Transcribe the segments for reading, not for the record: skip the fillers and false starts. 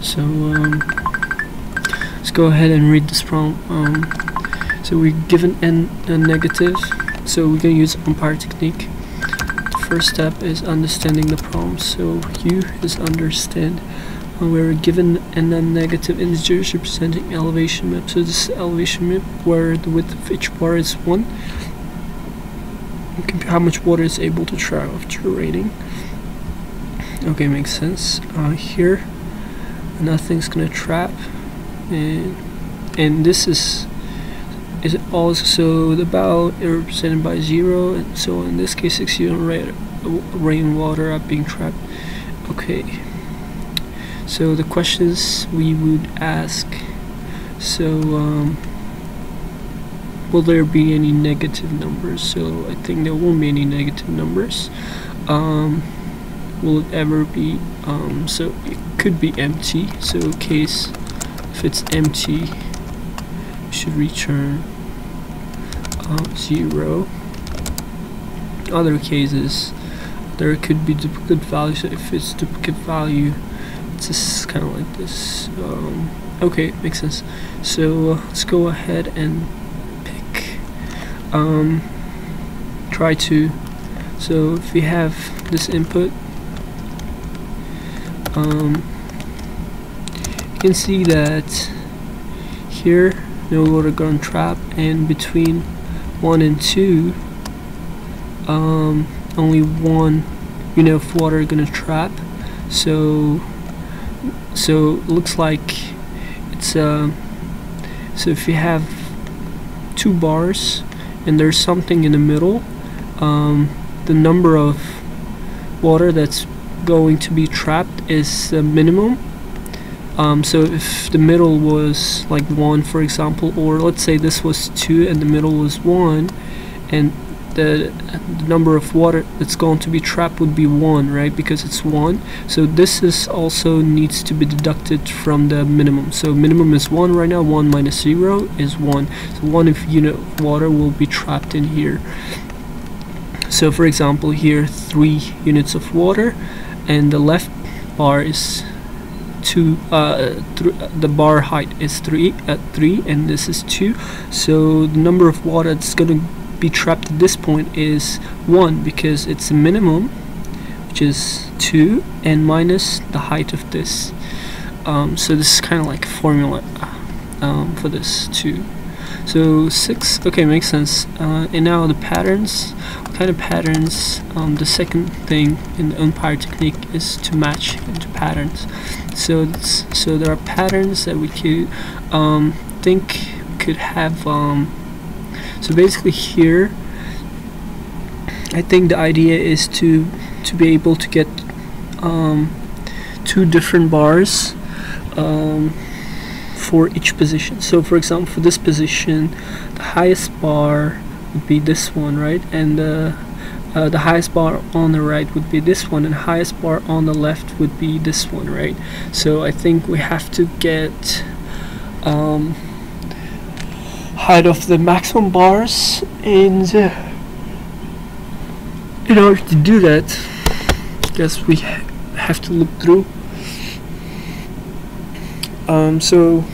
So let's go ahead and read this problem. So we're given n a negative, so we're going to use umpire technique. The first step is understanding the problem. So U is understand. We're given n negative integers representing elevation map. So this is elevation map where the width of each bar is 1. Compare how much water is able to travel after raining. Okay, makes sense. Here nothing's gonna trap, and this is also about represented by 0, and so in this case 60 rainwater are being trapped. Okay, so the questions we would ask, so will there be any negative numbers? So I think there won't be any negative numbers. Will it ever be, so it could be empty, so case if it's empty we should return 0. Other cases there could be duplicate value, so if it's duplicate value it's just kind of like this. Okay, makes sense. So let's go ahead and pick try to, so if we have this input, you can see that here no water gonna trap, and between 1 and 2 only 1 unit of water gonna trap. So it looks like it's so if you have 2 bars and there's something in the middle, the number of water that's going to be trapped is the minimum. So if the middle was like 1, for example, or let's say this was 2 and the middle was 1, and the number of water that's going to be trapped would be 1, right, because it's 1. So this is also needs to be deducted from the minimum. So minimum is 1 right now. 1 minus 0 is 1. So 1 of unit of water will be trapped in here. So for example here 3 units of water, and the left bar is 2, the bar height is 3 at 3, and this is 2. So the number of water that's going to be trapped at this point is 1, because it's a minimum, which is 2, and minus the height of this. So this is kind of like a formula for this too. So 6, okay, makes sense. And now the patterns. What kind of patterns? The second thing in the umpire technique is to match into patterns. So there are patterns that we could think we could have. So basically here, I think the idea is to be able to get 2 different bars for each position. So for example, for this position, the highest bar would be this one, right, and the highest bar on the right would be this one, and the highest bar on the left would be this one, right? So I think we have to get height of the maximum bars, and in order to do that, I guess we have to look through. So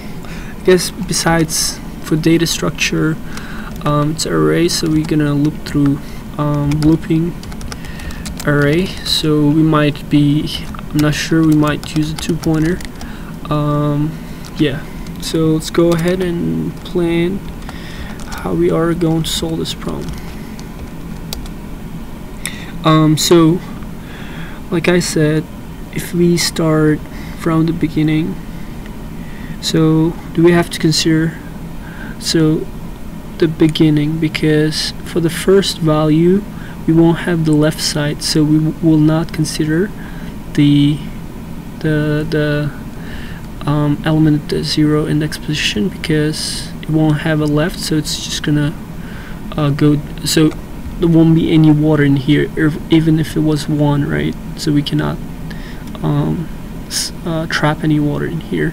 I guess besides for data structure, it's array, so we're gonna loop through looping array. So we might be, I'm not sure, we might use a 2-pointer. Yeah, so let's go ahead and plan how we are going to solve this problem. So like I said, if we start from the beginning, so do we have to consider the beginning, because for the first value we won't have the left side, so we will not consider the element at the 0 index position, because it won't have a left, so it's just gonna go, so there won't be any water in here, even if it was 1, right? So we cannot trap any water in here.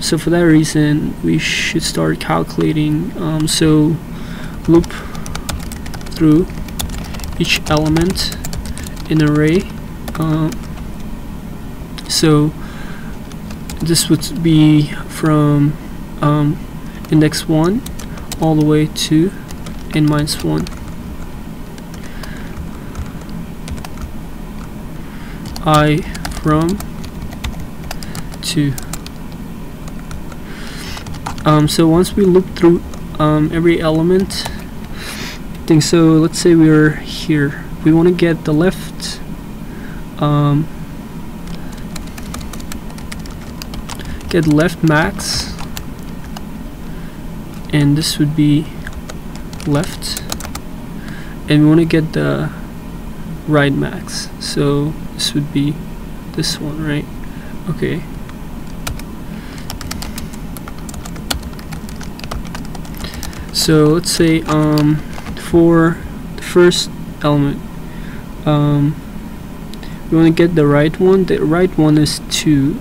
So for that reason we should start calculating. So loop through each element in array. So this would be from index 1 all the way to n-1. I from 2. So once we look through every element thing, so let's say we're here, we want to get the left max, and this would be left, and we want to get the right max, so this would be this one, right? Okay. So let's say for the first element, we want to get the right one. The right one is 2,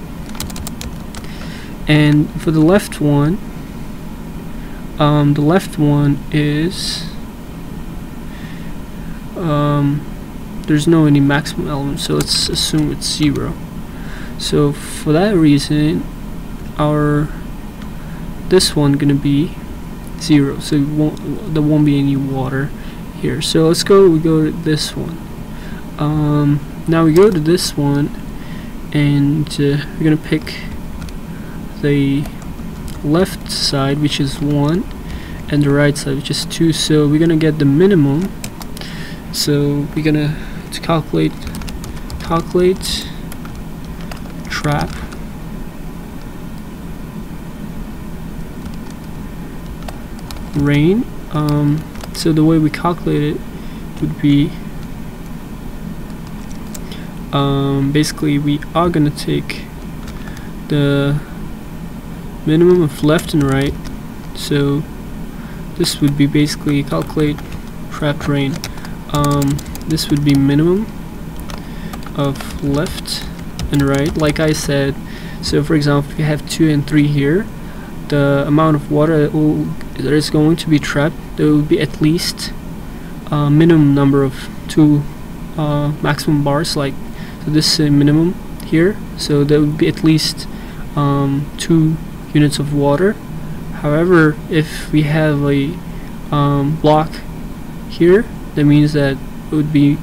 and for the left one is there's no any maximum element, so let's assume it's 0. So for that reason, this one gonna be 0, so there won't be any water here. So we go to this one. Now we go to this one, and we're gonna pick the left side, which is 1, and the right side, which is 2. So we're gonna get the minimum. So we're gonna calculate trap rain. So the way we calculate it would be basically we are gonna take the minimum of left and right. So this would be basically calculate trapped rain. This would be minimum of left and right, like I said. So for example, if you have 2 and 3 here, the amount of water that is going to be trapped, there will be at least a minimum number of 2 maximum bars, like so this is a minimum here, so there would be at least 2 units of water. However, if we have a block here, that means that it would be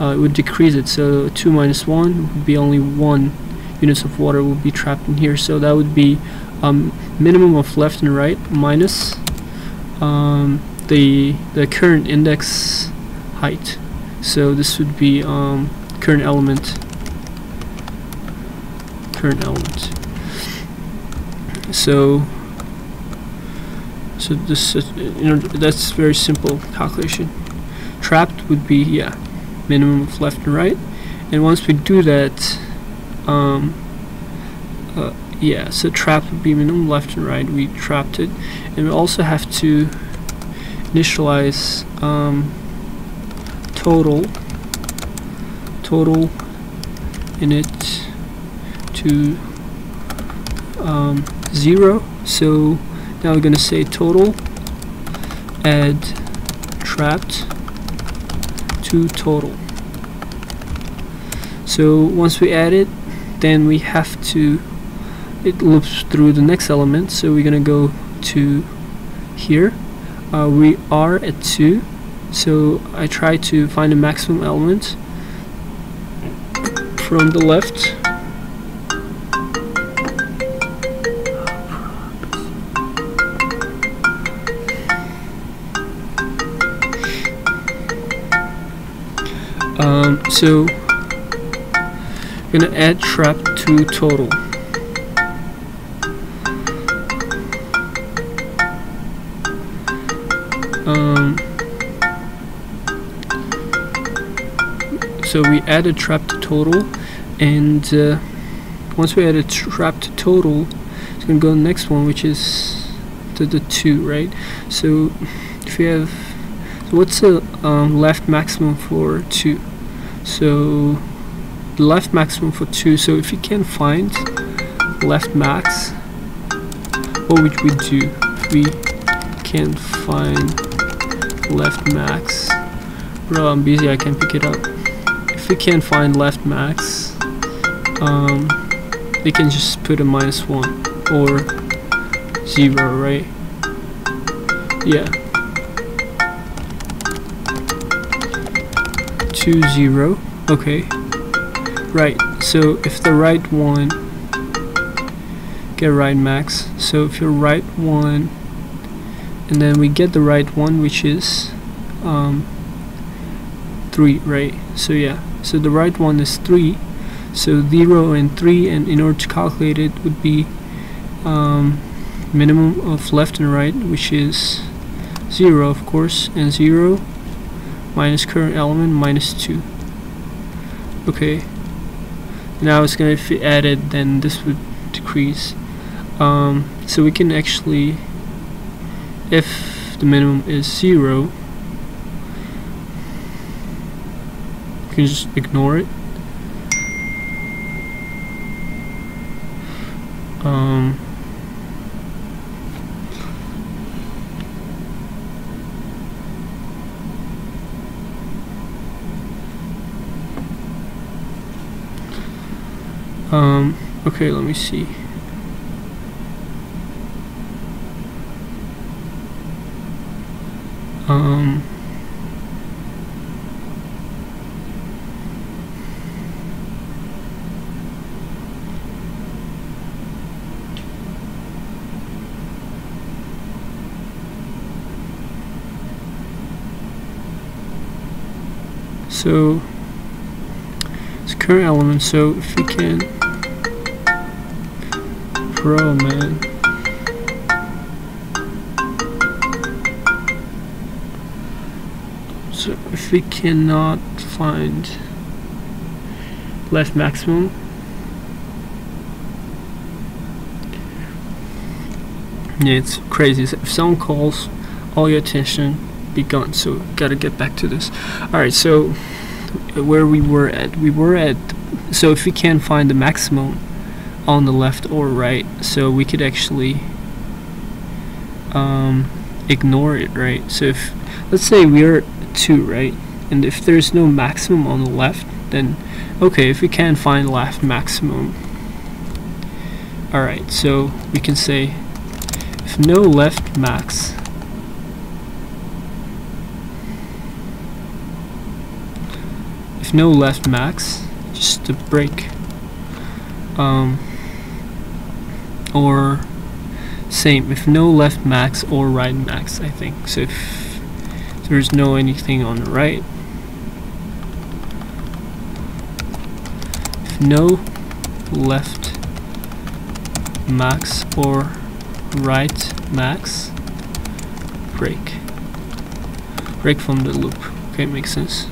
it would decrease it, so 2 minus 1 would be only 1 units of water will be trapped in here. So that would be minimum of left and right minus the current index height. So this would be current element. So this is, that's very simple calculation. Trapped would be minimum of left and right, and once we do that, so trapped would be minimum left and right. We trapped it, and we also have to initialize total init to 0. So now we're gonna say total add trapped to total. So once we add it, then we have to, it loops through the next element. So we're gonna go to here. We are at 2, so I try to find a maximum element from the left. So we're gonna add trap to total. So we added trap to total, and once we added trap to total, it's gonna go to the next one, which is to the 2, right? So if you have, so what's the left maximum for 2? So the left maximum for 2, so if you can't find left max, what would we do? If we can't find left max, bro, I'm busy, I can't pick it up. If we can't find left max, they can just put a -1 or 0, right? Yeah. 2, 0. Okay. Right. So if the right one, get right max. So if you're right one, and then we get the right one, which is 3, right? So yeah. So the right one is 3. So 0 and 3, and in order to calculate it would be minimum of left and right, which is 0, of course, and 0 minus current element minus 2. Okay. Now it's gonna, if we add it, then this would decrease. So we can actually, if the minimum is 0, we can just ignore it. Okay, let me see. So it's current element. So if we can, man. So if we cannot find left maximum, yeah, it's crazy. If someone calls, all your attention be gone. So gotta get back to this. Alright, so where we were at, so if we can't find the maximum on the left or right, so we could actually ignore it, right? So if, let's say we're 2, right, and if there's no maximum on the left, then okay, if we can't find left maximum, alright, so we can say if no left max, just to break, or same, if no left max or right max, I think. So if there's no anything on the right, if no left max or right max, break from the loop. Okay, makes sense.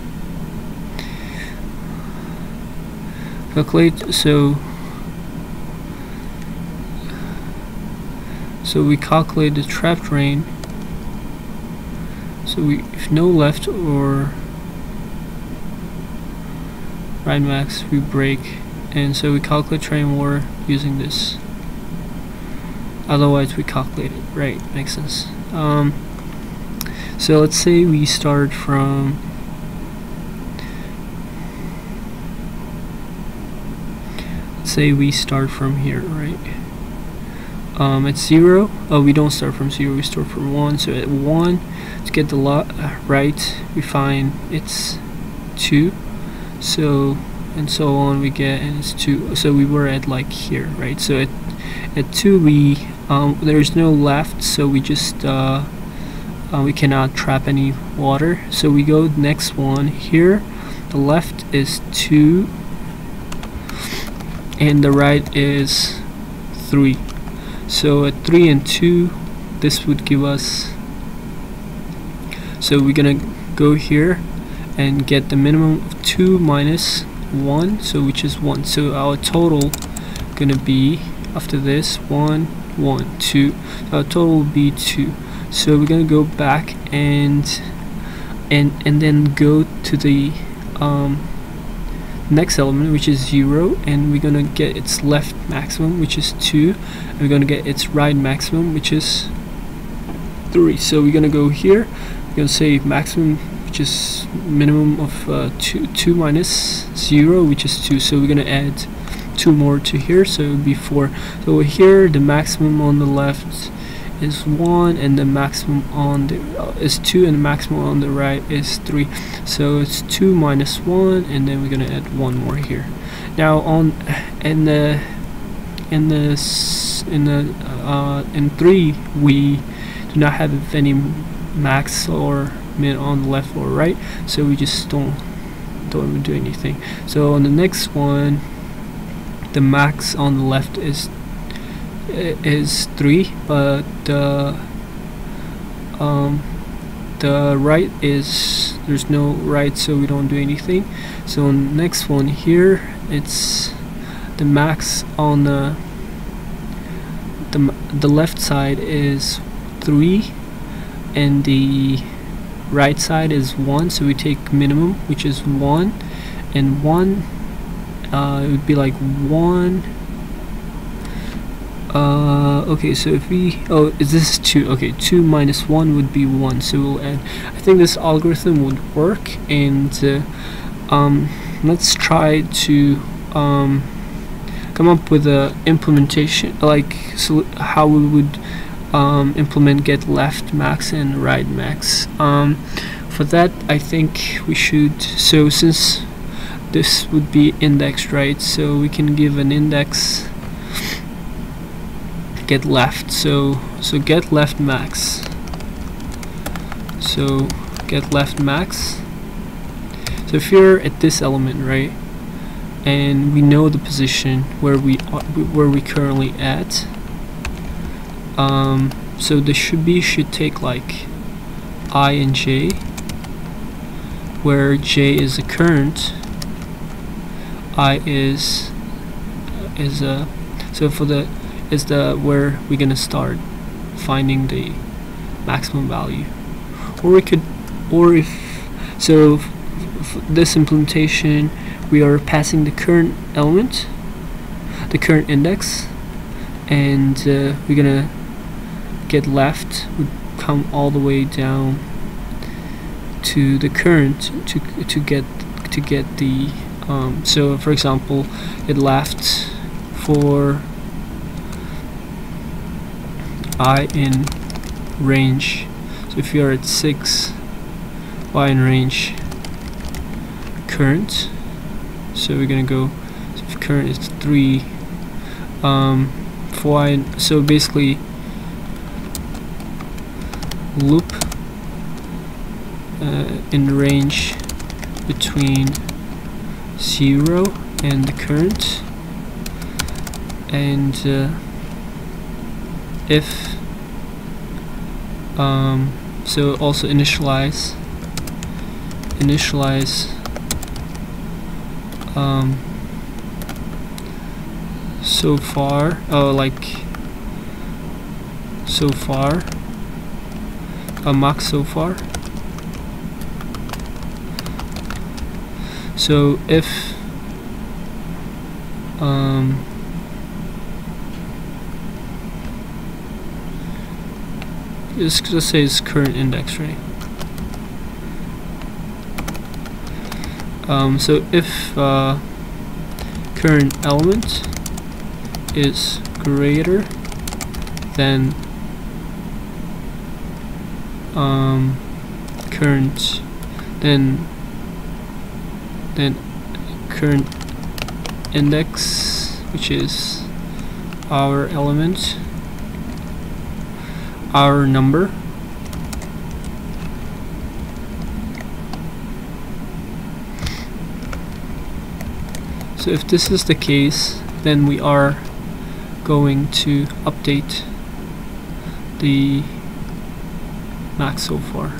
Calculate. So we calculate the trapped drain. So if no left or right max, we break, and so we calculate drain water using this. Otherwise we calculate it, right? Makes sense. So let's say we start from here, right? At 0, we don't start from 0, we start from 1. So at 1, to get the right, we find it's 2. So and so on, we get, and it's 2. So we were at like here, right? So at 2 we there's no left, so we just we cannot trap any water. So we go next one here. The left is 2, and the right is 3. So at 3 and 2, this would give us, so we're gonna go here and get the minimum of 2 minus 1, so which is 1. So our total gonna be, after this, 1, 1, 2. So our total will be 2. So we're gonna go back and then go to the next element, which is 0, and we're gonna get its left maximum, which is 2, and we're gonna get its right maximum, which is 3. So we're gonna go here, we're gonna say maximum, which is minimum of 2 minus 0, which is 2. So we're gonna add 2 more to here, so it would be 4. So here the maximum on the left is 1, and the maximum on the is 2, and the maximum on the right is 3. So it's 2 minus 1, and then we're gonna add 1 more here. Now in 3 we do not have any max or min on the left or right, so we just don't even do anything. So on the next one, the max on the left is 3, but the right is, there's no right, so we don't do anything. So on the next one here, it's the max on the left side is 3, and the right side is 1, so we take minimum, which is 1, and 1 it would be like 1. Okay, so if we, is this 2? Okay, 2 minus 1 would be 1, so we'll add. I think this algorithm would work, and let's try to come up with a implementation, like how we would implement get left max and right max. For that, I think we should, so since this would be indexed, right, so we can give an index get left, so get left max, so get left max. So if you're at this element, right, and we know the position where we currently at, so this should take like I and j, where j is the current, I is so for the is the where we're gonna start finding the maximum value. Or we could, or if so this implementation, we are passing the current element, the current index, and we're gonna get left would come all the way down to the current to get the so for example, get left for I in range. So if you're at 6, y in range current, so we're gonna go, so if current is 3, for y in, so basically loop in the range between 0 and the current, and if so also initialize so far, max so far. So if let's say it's current index, right? So if current element is greater than current, then current index, which is our element, our number, so if this is the case, then we are going to update the max so far.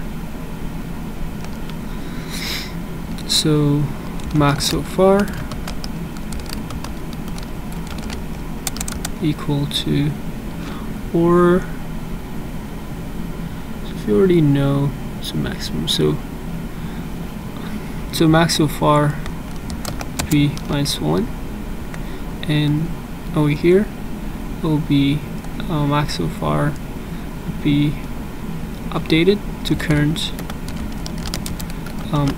So max so far equal to, or if you already know, so maximum, so max so far would be -1, and over here it will be max so far would be updated to current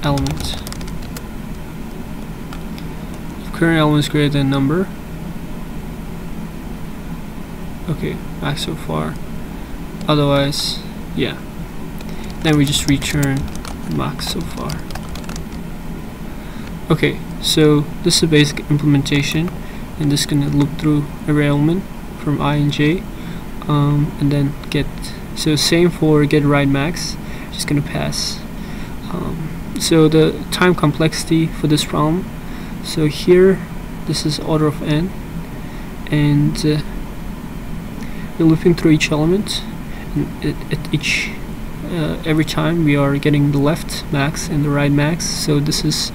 element. If current element is greater than number, Okay, max so far. Otherwise, yeah. Then we just return max so far. Okay, so this is a basic implementation, and this is gonna loop through array element from I and j, and then get. So same for get write max. Just gonna pass. So the time complexity for this problem. So here, this is order of n, and we're looping through each element, and at each every time we are getting the left max and the right max. So this is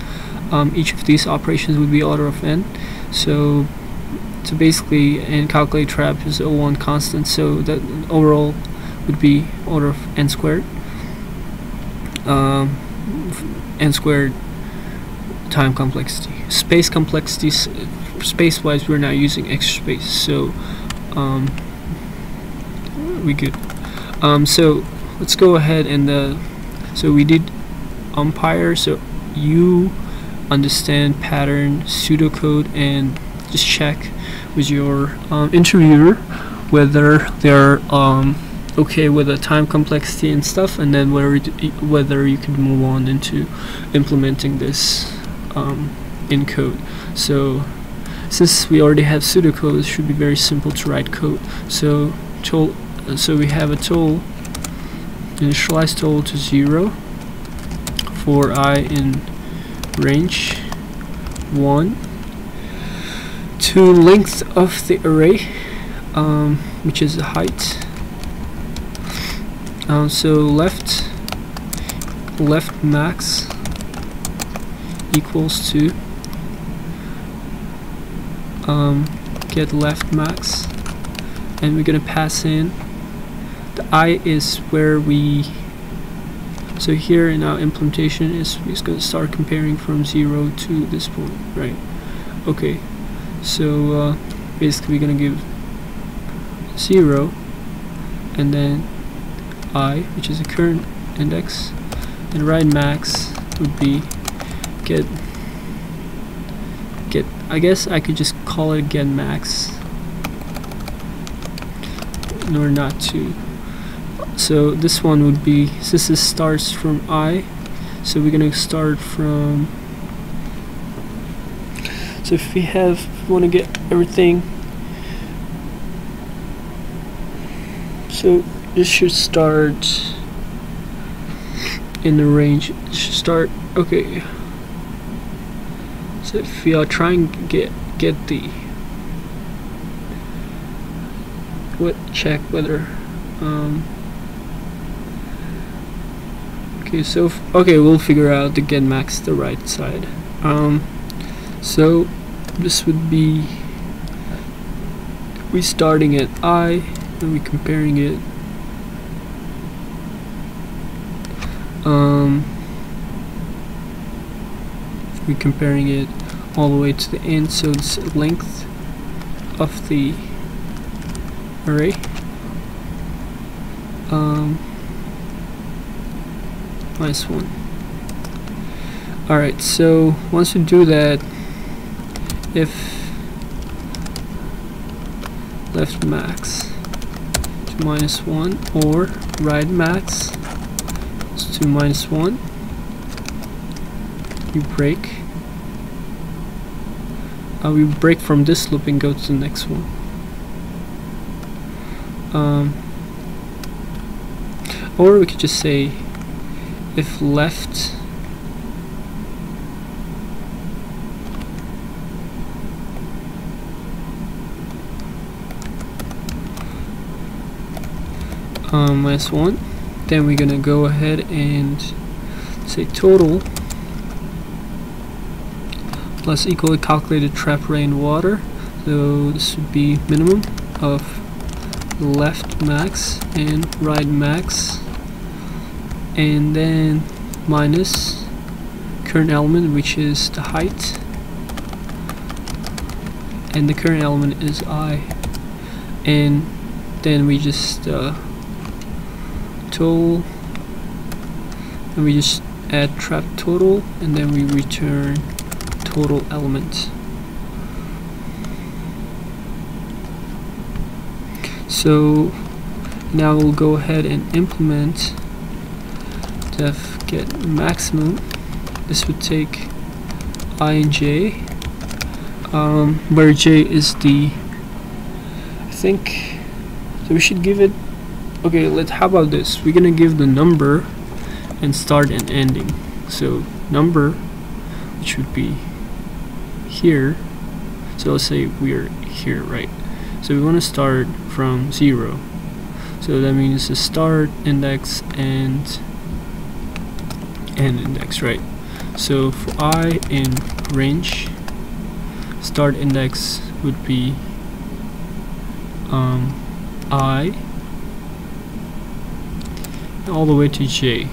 each of these operations would be order of n. So basically, and calculate trap is O1 constant. So that overall would be order of n squared. N squared time complexity. Space complexities, space wise we're not using extra space, so we good. So let's go ahead and so we did umpire, so you understand pattern pseudocode and just check with your interviewer whether they're okay with the time complexity and stuff, and then whether you can move on into implementing this in code. So since we already have pseudocode, it should be very simple to write code. So so we have a total, initialize total to 0 for I in range 1 to length of the array, which is the height. So left max equals to get left max, and we're gonna pass in the I is where we. So here in our implementation is we're gonna start comparing from 0 to this point, right? Okay, so basically we're gonna give 0 and then I, which is the current index, and write max would be get. I guess I could just call it get max in order not to. So this one would be, since this starts from I, so we're gonna start from. So if we want to get everything, so this should start in the range. It should start, okay. So if we are trying to get the check whether okay, so okay, we'll figure out the get max the right side. So this would be we starting at I and we comparing it all the way to the end, so it's length of the array minus 1. Alright, so once we do that, if left max to -1 or right max is to -1, we break from this loop and go to the next one. Or we could just say if left -1, then we're gonna go ahead and say total plus equal calculated trap rain water. So this would be minimum of left max and right max, and then minus current element, which is the height, and the current element is I, and then we just total, and we just add trap total, and then we return total element. So now we'll go ahead and implement def get maximum. This would take I and j, where j is the, I think, so we should give it, okay, how about this, we're gonna give the number and start and ending. So number, which would be here, so let's say we're here, right? So we want to start from 0, so that means the start index and end index, right? So for I in range, start index would be I all the way to j.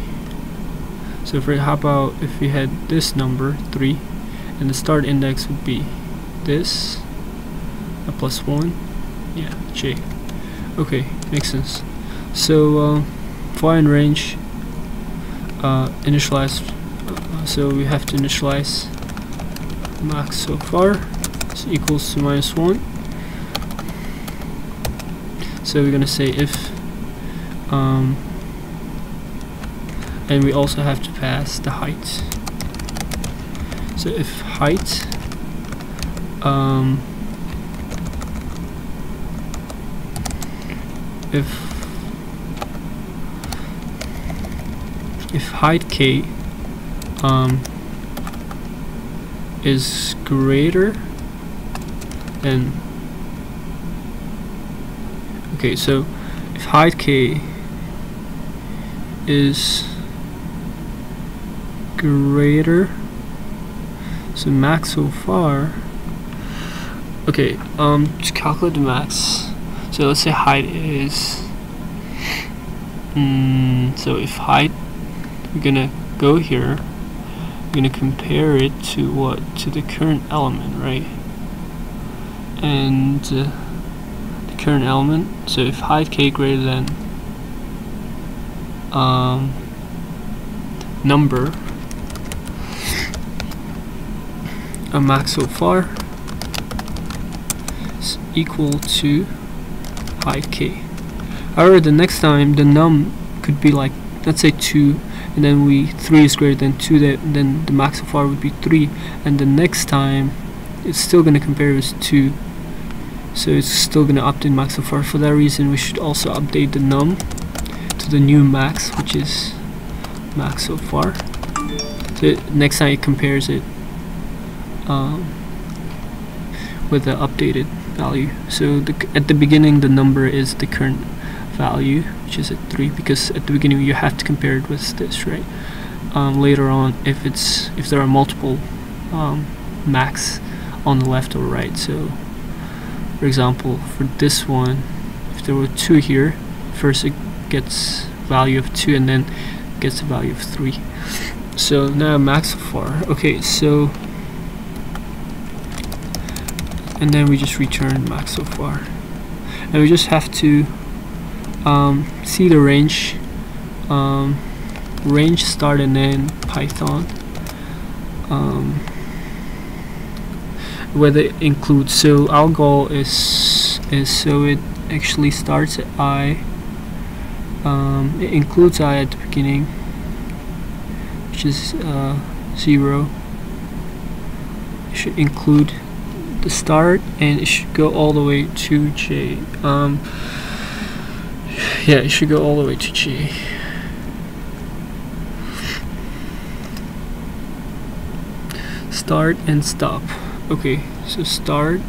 So for how about if we had this number 3, and the start index would be this plus 1, yeah, j. Okay, makes sense. So for in range, initialize, so we have to initialize max so far is equals to -1. So we're gonna say if, and we also have to pass the height. So if height if height k is greater than, okay, so if height k is greater, so max so far, okay, to calculate the max, so let's say height is, so if height, we're gonna go here, we're gonna compare it to what, to the current element, right? And the current element, so if height k greater than number a max so far is equal to height k. However, the next time the num could be like, let's say 2, and then 3 is greater than 2, then the max so far would be 3, and the next time it's still going to compare with 2, so it's still going to update max so far. For that reason, we should also update the num to the new max, which is max so far. So next time it compares it with the updated value. So at the beginning the number is the current value, which is at 3, because at the beginning you have to compare it with this, right? Later on, if there are multiple max on the left or right, so for example for this one, if there were 2 here, first it gets value of 2 and then gets a value of 3. So now max so far, okay, so and then we just return max so far, and we just have to see the range, range start and end Python, whether it includes, so our goal is so it actually starts at I, it includes I at the beginning, which is 0. It should include the start, and it should go all the way to j. Yeah, it should go all the way to j. Start and stop. Okay, so start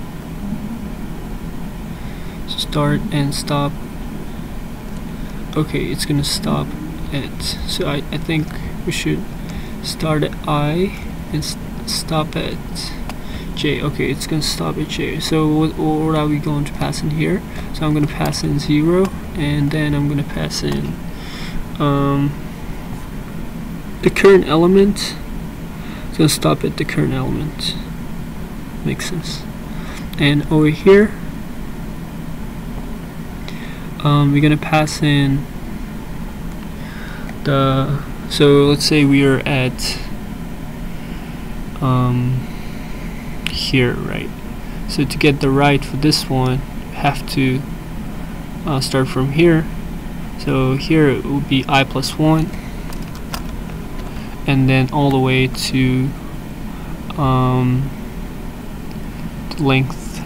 and stop. Okay, it's gonna stop at, so I think we should start at I and stop at j. Okay, it's gonna stop at j. So what are we going to pass in here? So I'm gonna pass in 0, and then I'm gonna pass in the current element. It's gonna stop at the current element. Makes sense. And over here, we're gonna pass in the, so let's say we are at here, right? So to get the right for this one, you have to start from here. So here it will be I plus 1, and then all the way to length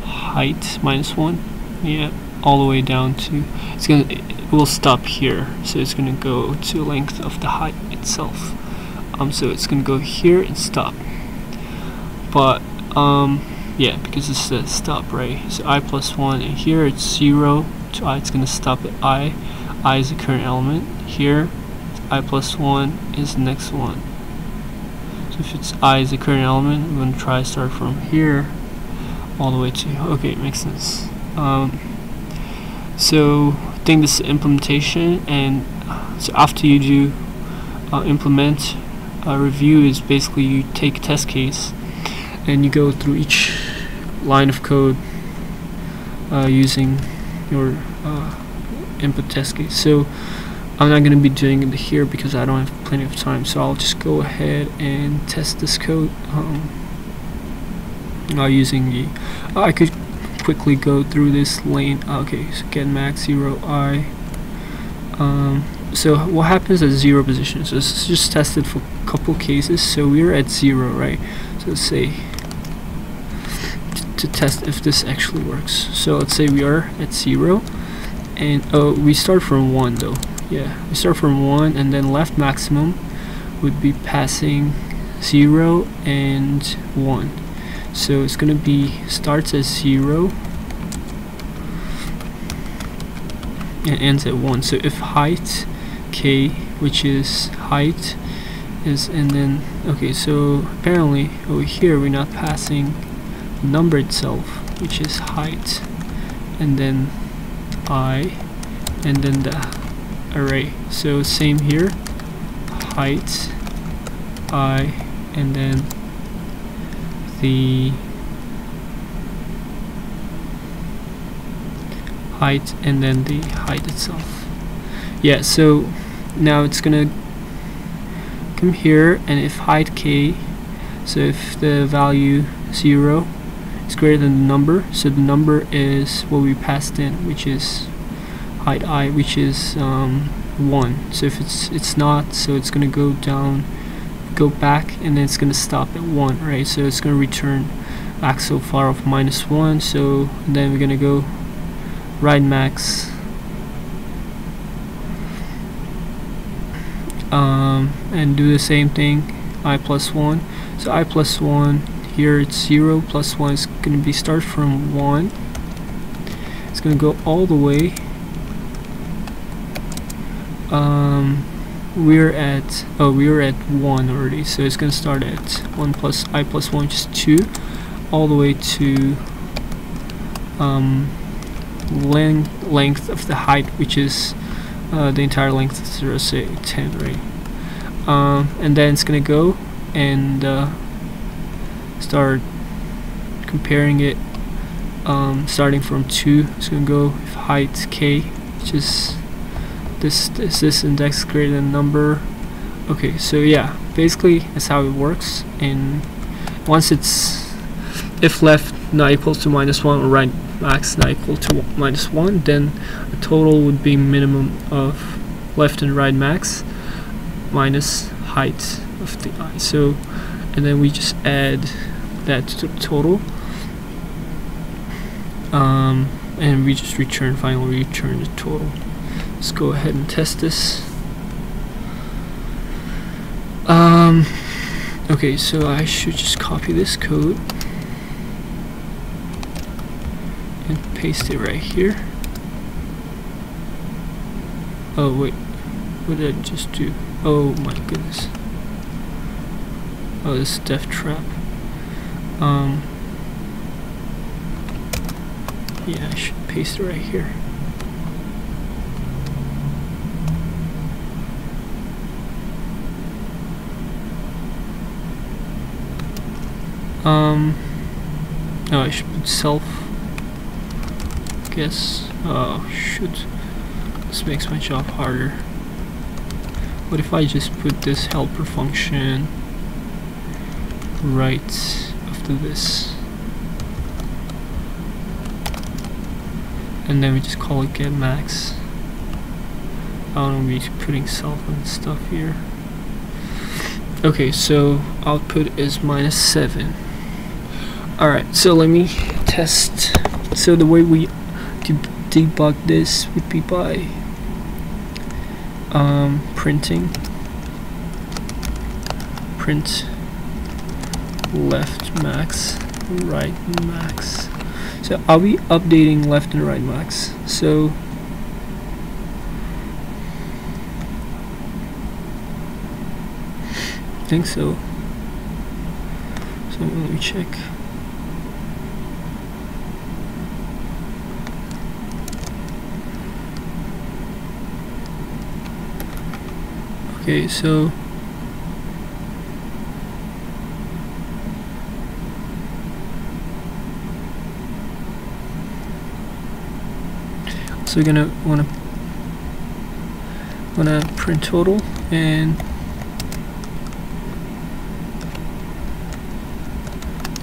height minus 1. Yeah, all the way down to it will stop here, so it's gonna go to length of the height itself. So it's gonna go here and stop. But yeah, because it's a stop, right? So I plus 1, and here it's 0 to I. It's gonna stop at I. I is the current element. Here, I plus 1 is the next one. So if it's I is the current element, we're gonna try to start from here all the way to. Okay, it makes sense. So I think this is implementation, and so after you do implement, review is basically you take a test case and you go through each line of code using your input test case. So I'm not going to be doing it here because I don't have plenty of time, so I'll just go ahead and test this code using the I could quickly go through this lane. Okay, so get max 0i. So what happens at 0 position? So this is just tested for a couple cases. So we're at 0, right? So let's say to test if this actually works. So let's say we are at 0, and we start from 1 though. Yeah, we start from 1, and then left maximum would be passing 0 and 1. So it's gonna be starts at 0 and ends at 1. So if height k, which is height, is, and then okay, so apparently over here we're not passing the number itself, which is height, and then I, and then the array. So same here, height, I, and then the height, and then the height itself. Yeah, so now it's gonna come here, and if height k, so if the value 0 is greater than the number, so the number is what we passed in, which is height I, which is 1. So if it's not, so it's gonna go down, go back, and then it's gonna stop at 1, right? So it's gonna return back so far of -1. So then we're gonna go ride max and do the same thing, I plus 1. So I plus 1, here it's 0 plus 1 is going to be start from 1. It's going to go all the way. We're at 1 already, so it's going to start at 1 plus I plus 1, which is 2, all the way to length of the height, which is the entire length of 0, say 10, right? And then it's gonna go and start comparing it, starting from 2. It's gonna go if height k, which is this index greater than number. Okay, so yeah, basically that's how it works. And once it's if left not equal to -1 or right max not equal to -1, then the total would be minimum of left and right max minus height of the I. So, and then we just add that to the total, and we just finally return the total. Let's go ahead and test this. Okay, so I should just copy this code and paste it right here. Oh wait, what did I just do? Oh my goodness. Oh, this is Death Trap. Yeah, I should paste it right here. No, I should put self. Guess. Oh shoot, this makes my job harder. What if I just put this helper function right after this, and then we just call it get max. I don't want to be putting self and stuff here. Okay, so output is -7. Alright, so let me test. So the way we debug this would be by printing print left max, right max. So I'll be updating left and right max. So I think so. So let me check. Okay, so we're gonna wanna print total, and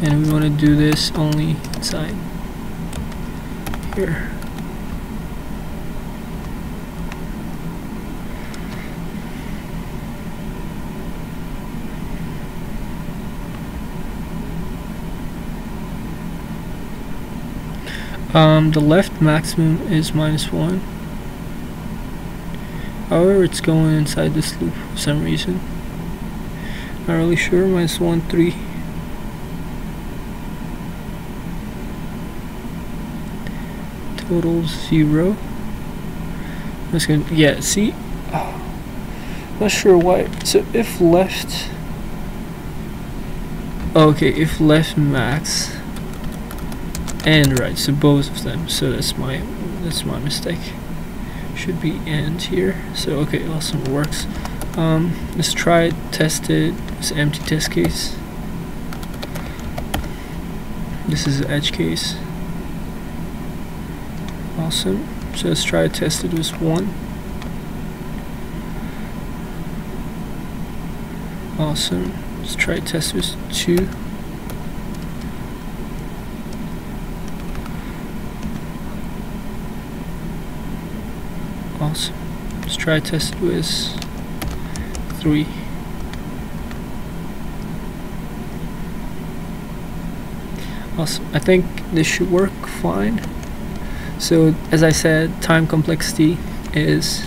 we want to do this only inside here. The left maximum is -1. However, it's going inside this loop for some reason. Not really sure. -1, 3. Total 0. I'm just gonna, yeah, see? Not sure why. So if left, okay, if left max and right, so both of them. So that's my mistake. Should be and here. So okay, awesome, it works. Let's try it, test it. It's an empty test case. This is the edge case. Awesome. So let's try to test it with 1. Awesome. Let's try to test with 2. Awesome. Let's try to test it with 3. Awesome. I think this should work fine. So as I said, time complexity is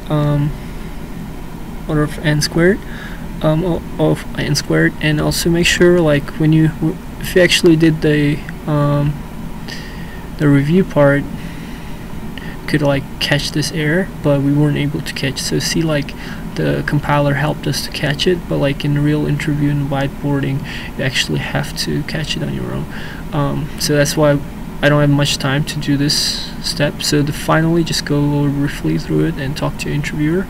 order of n squared, of n squared, and also make sure, like, when if you actually did the review part, could like catch this error, but we weren't able to catch. So see, like, the compiler helped us to catch it, but like in real interview and whiteboarding, you actually have to catch it on your own. So that's why I don't have much time to do this step. So finally, just go briefly through it and talk to your interviewer.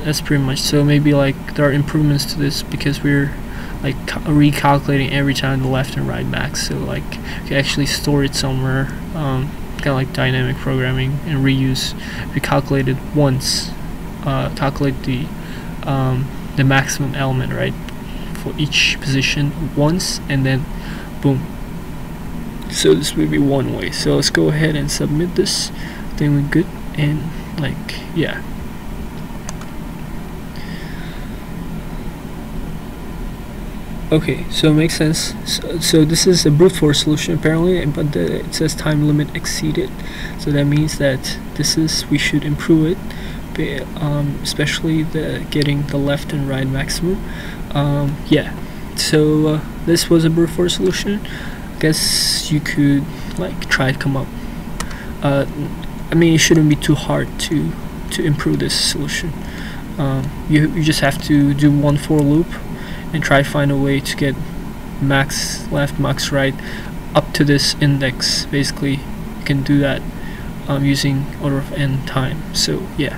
That's pretty much. So maybe like there are improvements to this because we're like recalculating every time the left and right max. So like you can actually store it somewhere, kind of like dynamic programming, and reuse. We calculate it once, calculate the maximum element, right, for each position once, and then boom. So this will be one way. So let's go ahead and submit this. Then we're good, and like, yeah. Okay, so it makes sense. So this is a brute force solution apparently, but it says time limit exceeded. So that means that we should improve it, especially getting the left and right maximum. Yeah. So this was a brute force solution. I guess you could like try to come up. I mean, it shouldn't be too hard to improve this solution. You just have to do one for loop and try to find a way to get max left, max right up to this index. Basically, you can do that using order of n time. So yeah.